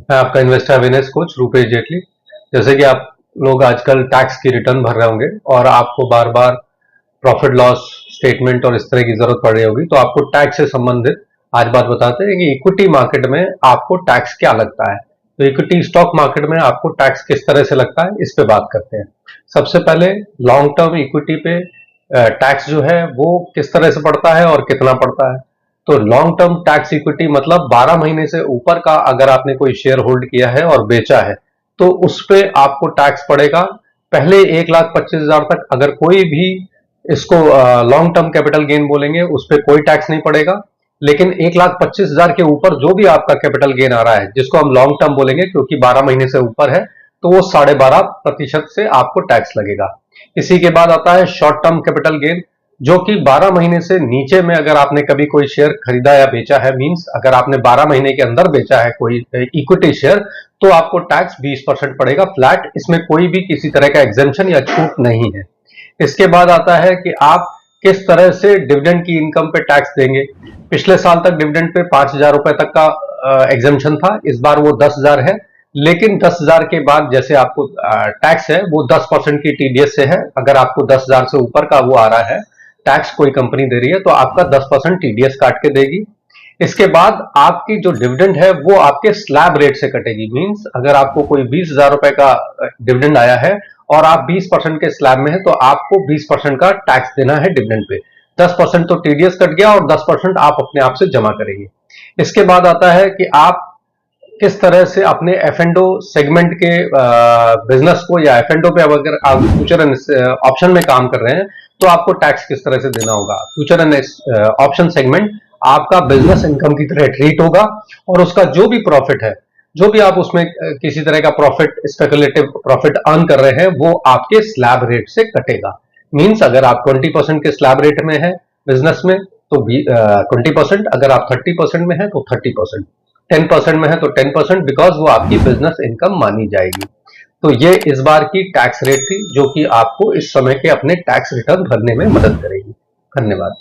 मैं आपका investor awareness coach Rupesh Jaitley. जैसे कि आप लोग आजकल टैक्स की रिटर्न भर रहे होंगे और आपको बार बार प्रॉफिट लॉस स्टेटमेंट और इस तरह की जरूरत पड़ रही होगी, तो आपको टैक्स से संबंधित आज बात बताते हैं कि इक्विटी मार्केट में आपको टैक्स क्या लगता है। तो इक्विटी स्टॉक मार्केट में आपको टैक्स किस तरह से लगता है, इस पे बात करते हैं। सबसे पहले लॉन्ग टर्म इक्विटी पे टैक्स जो है वो किस तरह से पड़ता है और कितना पड़ता है। तो लॉन्ग टर्म टैक्स इक्विटी मतलब 12 महीने से ऊपर का अगर आपने कोई शेयर होल्ड किया है और बेचा है, तो उस पे आपको टैक्स पड़ेगा। पहले 1,25,000 तक अगर कोई भी इसको लॉन्ग टर्म कैपिटल गेन बोलेंगे, उस पर कोई टैक्स नहीं पड़ेगा। लेकिन 1,25,000 के ऊपर जो भी आपका कैपिटल गेन आ रहा है, जिसको हम लॉन्ग टर्म बोलेंगे क्योंकि 12 महीने से ऊपर है, तो वो 12.5% से आपको टैक्स लगेगा। इसी के बाद आता है शॉर्ट टर्म कैपिटल गेन, जो कि 12 महीने से नीचे में अगर आपने कभी कोई शेयर खरीदा या बेचा है, मींस अगर आपने 12 महीने के अंदर बेचा है कोई इक्विटी शेयर, तो आपको टैक्स 20% पड़ेगा फ्लैट। इसमें कोई भी किसी तरह का एग्जेम्पशन या छूट नहीं है। इसके बाद आता है कि आप किस तरह से डिविडेंड की इनकम पे टैक्स देंगे। पिछले साल तक डिविडेंड पे 5,000 रुपए तक का एग्जेम्पशन था, इस बार वो 10,000 है। लेकिन 10,000 के बाद जैसे आपको टैक्स है वो 10% की टीडीएस से है। अगर आपको 10,000 से ऊपर का वो आ रहा है टैक्स, कोई कंपनी दे रही है, तो आपका 10% टीडीएस काट के देगी। इसके बाद आपकी जो डिविडेंड है वो आपके स्लैब रेट से कटेगी। मींस अगर आपको कोई 20,000 रुपए का डिविडेंड आया है और आप 20% के स्लैब में है, तो आपको 20% का टैक्स देना है डिविडेंड पे। 10% तो टीडीएस कट गया और 10% आप अपने आप से जमा करेंगे। इसके बाद आता है कि आप किस तरह से अपने एफ एंड ओ सेगमेंट के बिजनेस को, या एफ एंड ओ पे अगर आप फ्यूचर एंड ऑप्शन में काम कर रहे हैं, तो आपको टैक्स किस तरह से देना होगा। फ्यूचर एंड ऑप्शन सेगमेंट आपका बिजनेस इनकम की तरह ट्रीट होगा, और उसका जो भी प्रॉफिट है, जो भी आप उसमें किसी तरह का प्रॉफिट, स्पेकुलेटिव प्रॉफिट अर्न कर रहे हैं, वो आपके स्लैब रेट से कटेगा। मींस अगर आप 20% के स्लैब रेट में है बिजनेस में, तो 20%, अगर आप 30% में है तो 30%, 10% में है तो 10%, बिकॉज वो आपकी बिजनेस इनकम मानी जाएगी। तो ये इस बार की टैक्स रेट थी, जो कि आपको इस समय के अपने टैक्स रिटर्न भरने में मदद करेगी। धन्यवाद।